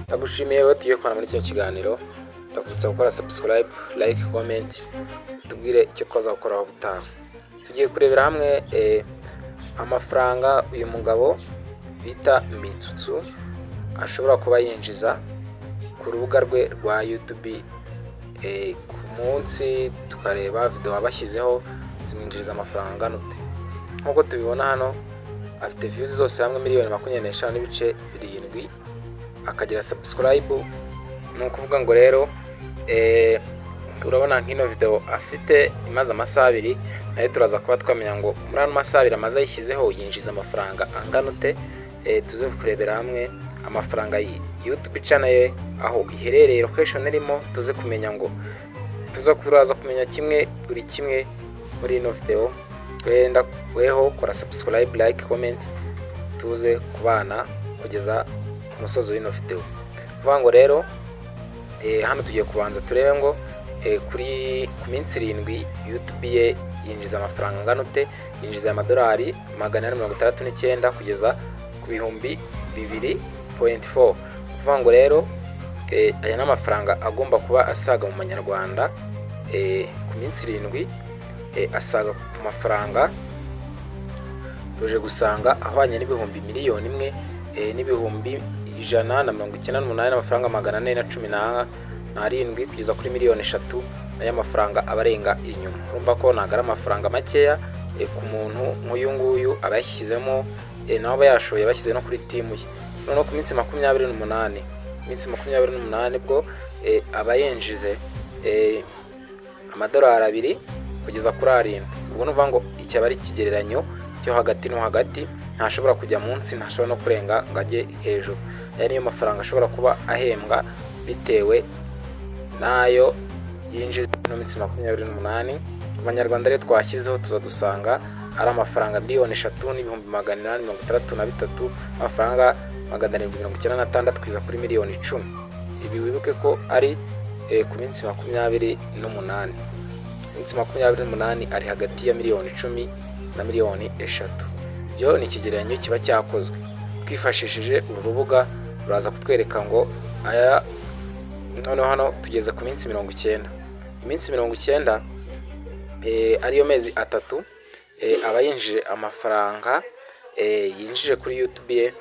Ndagushimiye wowe tugiye kubana muri kino kiganiro. Ndakubutsa gukora subscribe, like, comment, tubwire icyo twaza gukora ubutaha. Tugiye kurebera hamwe amafaranga uyu mugabo bita Mitsutsu ashobora kuba yinjiza ku rubuga rwe rwa YouTube ku munsi. Tukareba video abashyizeho zimwinjiriza amafaranga nute. Nkuko tubibona hano afite views zose hamwe 25.7 akagira subscribe. Nukuvuga ngo rero urabona nk'ino video afite imaze amasaha 2, nayo turaza kuba twamenya ngo muri ano masaha 2 amaze yishyizeho yinjiza amafaranga angana ute. Tuze kurebera hamwe amafaranga YouTube channel ye aho iherereye, location irimo, tuze kumenya ngo turaza kumenya kimwe buri kimwe muri ino video. Wenda weho kora subscribe, like, comment, tuze kubana kugeza ku musozo w'ino video. Kuvuga ngo rero hano tugiye kubanza turebe ngo kuri ku minsi 7 YouTube ye yinjiza amafaranga angana ute. Yinjiza amadolari 869 kugeza ku bihumbi 2.4. Kuvuga ngo rero aya n'amafaranga agomba kuba asaga mu manyarwanda ku minsi 7 asaga ku mafaranga tuje gusanga ahwanye n'ibihumbi miliyoni 1 n'ibihumbi 198 n'amafaranga 417 kugeza kuri miliyoni 3 n'aya mafaranga abarenga inyuma. Urumva ko nagara amafaranga makeya ku muntu nk'uyu nguyu abayashyizemo nabo bayashoye bashyize no kuri team ye. None ku minsi 28 bwo abayinjize amadolari 2 kugeza kuri 7. Ubwo nuvuga ngo icyaba ari kigereranyo cyo hagati no hagati, ntashobora kujya munsi, ntashobora no kurenga ngaje hejuru. Aya niyo mafaranga ashobora kuba ahembwa bitewe nayo yinjiza no minsi 28. Ku banyarwanda rero twashyizeho tuzadusanga ari amafaranga 3,863,000, amafaranga 796 kugeza kuri miliyoni 10. Ibi wibuke ko ari ku minsi 28. Minsi 28 ari hagati ya miliyoni 10 na miliyoni 3. Byo ni ikigereranyo kiba cyakozwe twifashishije urubuga ruraza kutwereka ngo aya. Noneho hano tugeze ku minsi 90. Iminsi 90 ariyo mezi 3 abayinjije amafaranga yinjije kuri YouTube ye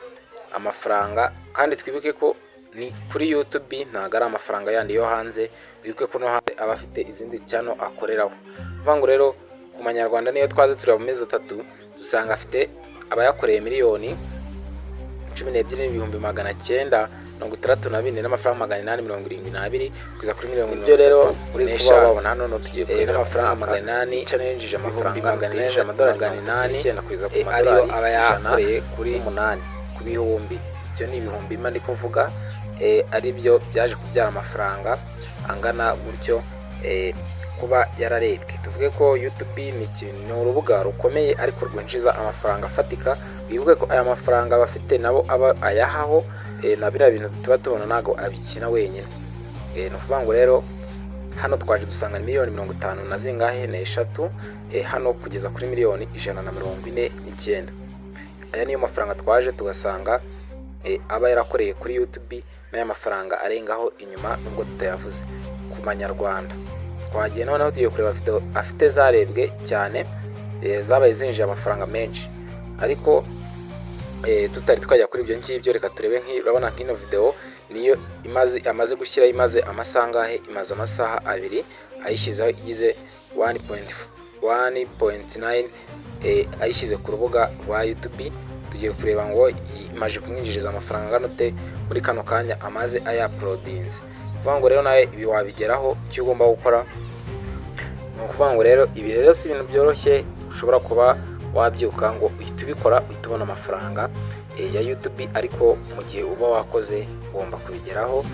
amafaranga. Kandi twibuke ko ni kuri YouTube, ntago ari amafaranga yandi yo hanze. Wibuke ko no hanze abafite izindi channel akoreraho. Vuga ngo rero ku manyarwanda niyo twaze tureba mu mezi 3 dusanga afite abayakoreye miliyoni 12,964 n'amafaranga 872 kugeza kuri miliyoni 30. Ibyo rero uri kuba wabona hano no tugiye kureba n'amafaranga 800 cyane yinjije amafaranga 800 amadolari 800 kugeza ku madolari abayakoreye kuri 8 ku bihumbi. Byo ni ibihumbi mandi kuvuga ari byo byaje kubyara amafaranga angana gutyo kuba yararebwe. Tuvuge ko YouTube ni urubuga rukomeye ariko rwinjiza amafaranga afatika. Wibuke ko aya mafaranga bafite nabo aba ayahaho na bira bintu tuba tubona nago abikina wenyine. No kuvuga ngo rero hano twaje dusanga miliyoni 50 na zingahe na 3 hano kugeza kuri miliyoni 149. Aya niyo mafaranga twaje tugasanga aba yarakoreye kuri YouTube n'aya mafaranga arengaho inyuma nubwo tutayavuze ku manyarwanda. Twagiye noneho tugiye kureba video afite zarebwe cyane zabaye zinjije amafaranga menshi, ariko tutari twajya kuri ibyo ngibyo. Reka turebe urabona nk'ino video niyo amaze gushyira imaze amasaha ngahe. Imaze amasaha 2 ayishyizeho igize 1.9 ayishyize ku rubuga rwa YouTube. Tugiye kureba ngo imaje kumwinjiriza amafaranga ganote muri kano kanya amaze ayaploadinze. Kuvuga ngo rero nawe ibi wabigeraho, icyo ugomba gukora no kuvuga ngo rero ibi rero si ibintu byoroshye ushobora kuba wabyuka ngo uhita ubikora uhita ubona amafaranga ya YouTube, ariko mu gihe uba wakoze ugomba kubigeraho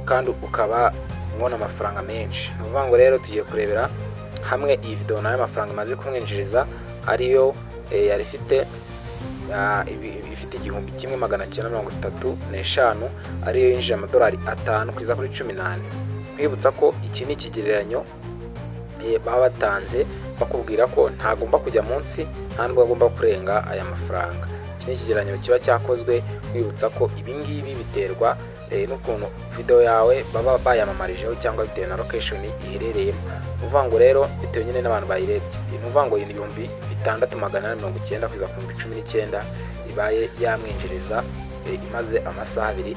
kandi ukaba ubona amafaranga menshi. Kuvuga ngo rero tugiye kurebera hamwe iyi video nayo amafaranga maze kumwinjiriza ariyo yari ifite 1,935 ariyo yinjije amadolari 5 kugeza kuri 18. Kwibutsa ko iki ni ikigereranyo baba batanze bakubwira ko ntagomba kujya munsi nta nubwo agomba kurenga aya mafaranga. iki ni ikigereranyo kiba cyakozwe wibutsa ko ibi ngibi biterwa n'ukuntu video yawe baba bayamamarijeho cyangwa bitewe na location iherereyemo. Uvuga ngo rero bitewe nyine n'abantu bayirebye, uvuga ngo ni 6,890 kugeza ku 19 ibaye yamwinjiriza imaze amasaha 2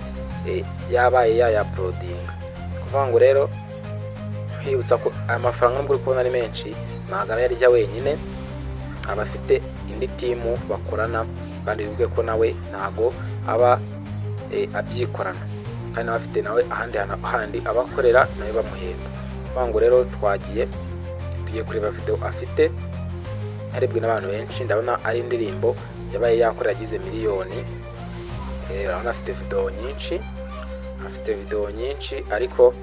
yabaye uploadinga. Uvuga ngo rero hibutsa ko amafaranga nubwo uri kubona ari menshi ntabwo aba yarya wenyine, aba afite indi timu bakorana, kandi bivuge ko nawe ntago aba abyikorana, kandi nawe afite nawe ahandi abakorera nawe bamuhemba. Uvuga ngo rero tugiye kureba video afite arebwe n'abantu benshi. Ndabona ari indirimbo yabaye yakorera agize miliyoni. Urabona afite video nyinshi, ariko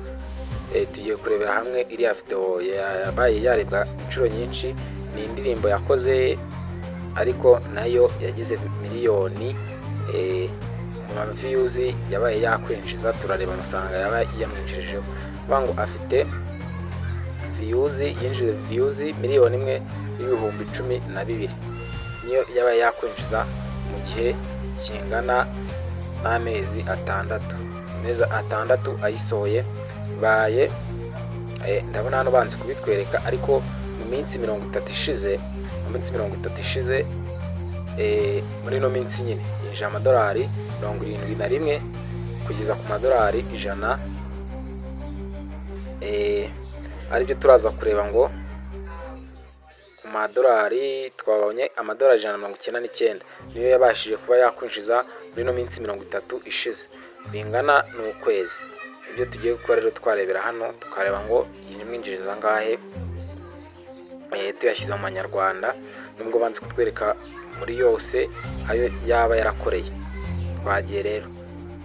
tugiye kurebera hamwe iriya video yabaye yarebwa inshuro nyinshi. Ni indirimbo yakoze ariko nayo yagize miliyoni mu views yabaye yakwinjiza. Turareba amafaranga yabaye yamwinjirijeho. Uvuga ngo afite yinjije views 1,012,000 niyo yabaye yakwinjiza mu gihe kingana n'amezi 6. Amezi 6 ayisohoye baye ndabona hano banze kubitwereka, ariko mu minsi 30 ishize muri no minsi nyine yinjije amadolari 71 kugeza ku madolari 100. Aribyo turaza kureba ngo ku madolari twabonye amadolari 199 niyo yabashije kuba yakwinjiza muri no minsi 30 ishize, bingana n'ukwezi. Ibyo tugiye gukora rero twarebera hano tukareba ngo yimwinjiriza ngahe tuyashyize mu manyarwanda, nubwo banze kutwereka muri yose ayo yaba yarakoreye. Twagiye rero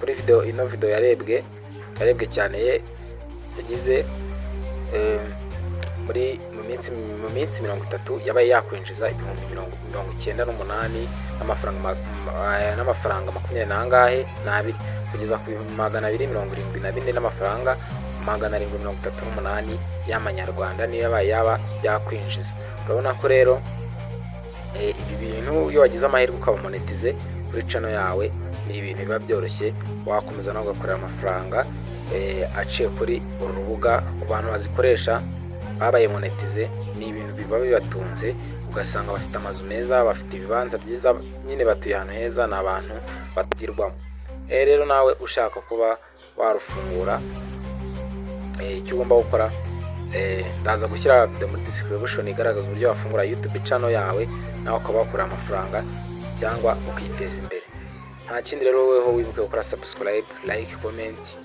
kuri ino video yarebwe cyane yagize mu minsi 30 yabaye yakwinjiza 98 n'amafaranga 22 kugeza ku 274 n'amafaranga 738 y'amanyarwanda niyo yaba yakwinjiza. Urabona ko rero ibi bintu iyo wagize amahirwe ukaba monetize kuri channel yawe ni ibintu biba byoroshye, wakomeza no gukorera amafaranga aciye kuri uru rubuga. Ku bantu bazikoresha babaye monetize ni ibintu biba bibatunze, ugasanga bafite amazu meza, bafite ibibanza byiza, nyine batuye ahantu heza, ni abantu batugirwamo. Rero nawe ushaka kuba warufungura, icyo ugomba gukora ndaza gushyira video muri description igaragaza uburyo wafungura YouTube channel yawe nawe ukaba wakora amafaranga cyangwa ukiteza imbere. Nta kindi rero weho wibuke gukora subscribe, like, comment